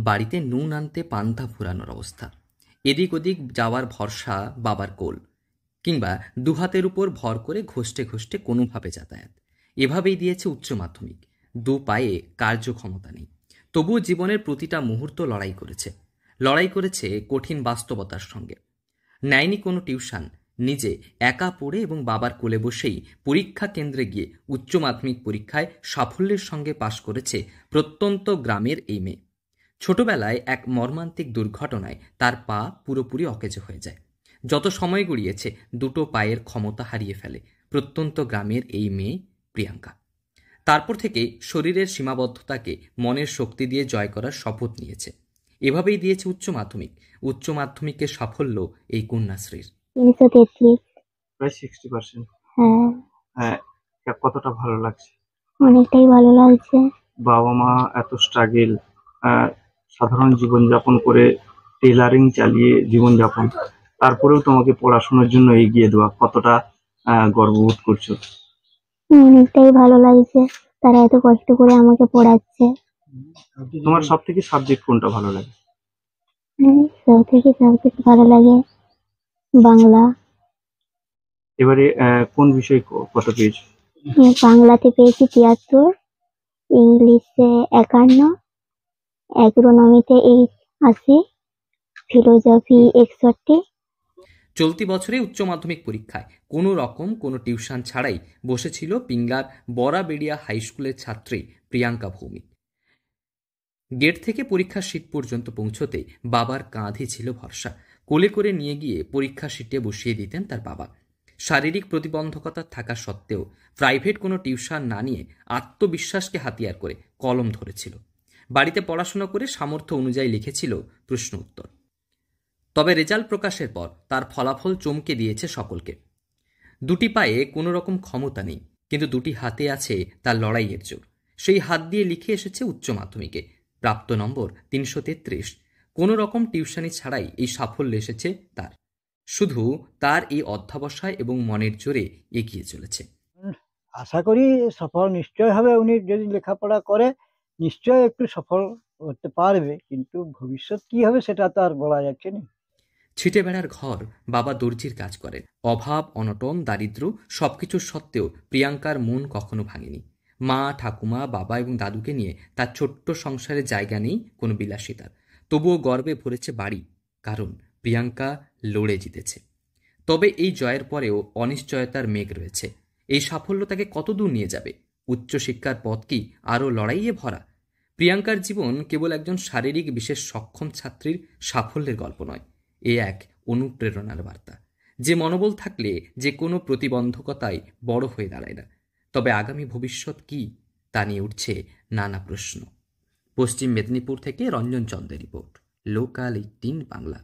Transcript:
বাড়িতে নুন আনতে পান্তা ফুরানোর অবস্থা, এদিক ওদিক যাওয়ার ভরসা বাবার কোল, কিংবা দুহাতের উপর ভর করে ঘষ্টে ঘষ্টে কোনোভাবে যাতায়াত, এভাবেই দিয়েছে উচ্চ মাধ্যমিক। দু পায়ে কার্যক্ষমতা নেই, তবুও জীবনের প্রতিটা মুহূর্ত লড়াই করেছে কঠিন বাস্তবতার সঙ্গে। নেয়নি কোনো টিউশন, নিজে একা পড়ে এবং বাবার কোলে বসেই পরীক্ষা কেন্দ্রে গিয়ে উচ্চ মাধ্যমিক পরীক্ষায় সাফল্যের সঙ্গে পাশ করেছে প্রত্যন্ত গ্রামের এই মেয়ে। ছোটবেলায় এক মর্মান্তিক দুর্ঘটনায় তার পা পুরোপুরি অকেজো হয়ে যায়। যত সময় গড়িয়েছে দুটো পায়ের ক্ষমতা হারিয়ে ফেলে প্রত্যন্ত গ্রামের এই মেয়ে প্রিয়াঙ্কা। তারপর থেকে শরীরের সীমাবদ্ধতাকে মনের শক্তি দিয়ে জয় করার শপথ নিয়েছে। এভাবেই দিয়েছে উচ্চ মাধ্যমিকের সাফল্য এই কন্যাশ্রীর। 333। প্রায় 60%। হ্যাঁ, হ্যাঁ, কতটা ভালো লাগছে? অনেকটাই ভালো লাগছে। বাবা মা এত স্ট্রাগল, সাধারণ জীবনযাপন করে টেলারিং চালিয়ে জীবনযাপন, তারপরেও তোমাকে পড়াশোনার জন্য এগিয়ে দেওয়া, কতটা গর্ববোধ করছো? অনেকটাই ভালো লাগছে, তারা এত কষ্ট করে আমাকে পড়াচ্ছে। তোমার সব থেকে সাবজেক্ট কোনটা ভালো লাগে? সব থেকে সাবজেক্ট ভালো লাগে বাংলা। এবারে কোন বিষয় কত পেয়েছো? বাংলাতে পেয়েছি 73, ইংলিশে 51, অ্যাগ্রোনমিতে 80, ফিলোজফি 61। চলতি বছরে উচ্চ মাধ্যমিক পরীক্ষায় কোনো রকম কোনো টিউশন ছাড়াই বসেছিল পিঙ্গার বড়াবেড়িয়া হাই স্কুলের ছাত্রী প্রিয়াঙ্কা ভৌমিক। গেট থেকে পরীক্ষার সিট পর্যন্ত পৌঁছতে বাবার কাঁধে ছিল ভরসা। কোলে করে নিয়ে গিয়ে পরীক্ষা সিটে বসিয়ে দিতেন তার বাবা। শারীরিক প্রতিবন্ধকতা থাকা সত্ত্বেও প্রাইভেট কোনো টিউশন না নিয়ে আত্মবিশ্বাসকে হাতিয়ার করে কলম ধরেছিল। বাড়িতে পড়াশোনা করে সামর্থ্য অনুযায়ী লিখেছিল প্রশ্ন উত্তর। তবে রেজাল্ট প্রকাশের পর তার ফলাফল চমকে দিয়েছে সকলকে। দুটি পায়ে কোনো রকম ক্ষমতা নেই, কিন্তু দুটি হাতে আছে তার লড়াইয়ের জোর। সেই হাত দিয়ে লিখে এসেছে উচ্চ মাধ্যমিকে প্রাপ্ত নম্বর 333। কোনো রকম টিউশনি ছাড়াই এই সাফল্য এসেছে তার, শুধু তার এই অধ্যাবসায় এবং মনের জোরে এগিয়ে চলেছে। আশা করি সফল নিশ্চয় হবে। উনি যদি লেখাপড়া করে নিশ্চয় একটু সফল হতে পারবে, কিন্তু ভবিষ্যৎ কি হবে সেটা তো আর বলা যাচ্ছে না। ছিটে বেড়ার ঘর, বাবা দর্জির কাজ করেন। অভাব, অনটন, দারিদ্র সবকিছুর সত্ত্বেও প্রিয়াঙ্কার মন কখনো ভাঙেনি। মা, ঠাকুমা, বাবা এবং দাদুকে নিয়ে তার ছোট্ট সংসারে জায়গা নেই কোনো বিলাসিতার, তবুও গর্বে ভরেছে বাড়ি, কারণ প্রিয়াঙ্কা লড়ে জিতেছে। তবে এই জয়ের পরেও অনিশ্চয়তার মেঘ রয়েছে। এই সাফল্য তাকে কতদূর নিয়ে যাবে? উচ্চশিক্ষার পথ কি আরও লড়াইয়ে ভরা? প্রিয়াঙ্কার জীবন কেবল একজন শারীরিক বিশেষ সক্ষম ছাত্রীর সাফল্যের গল্প নয়, এ এক অনুপ্রেরণার বার্তা। যে মনোবল থাকলে যে কোনো প্রতিবন্ধকতাই বড় হয়ে দাঁড়ায় না। তবে আগামী ভবিষ্যৎ কি, তা নিয়ে উঠছে নানা প্রশ্ন। পশ্চিম মেদিনীপুর থেকে রঞ্জন চন্দ্রের রিপোর্ট, লোকাল 18 বাংলা।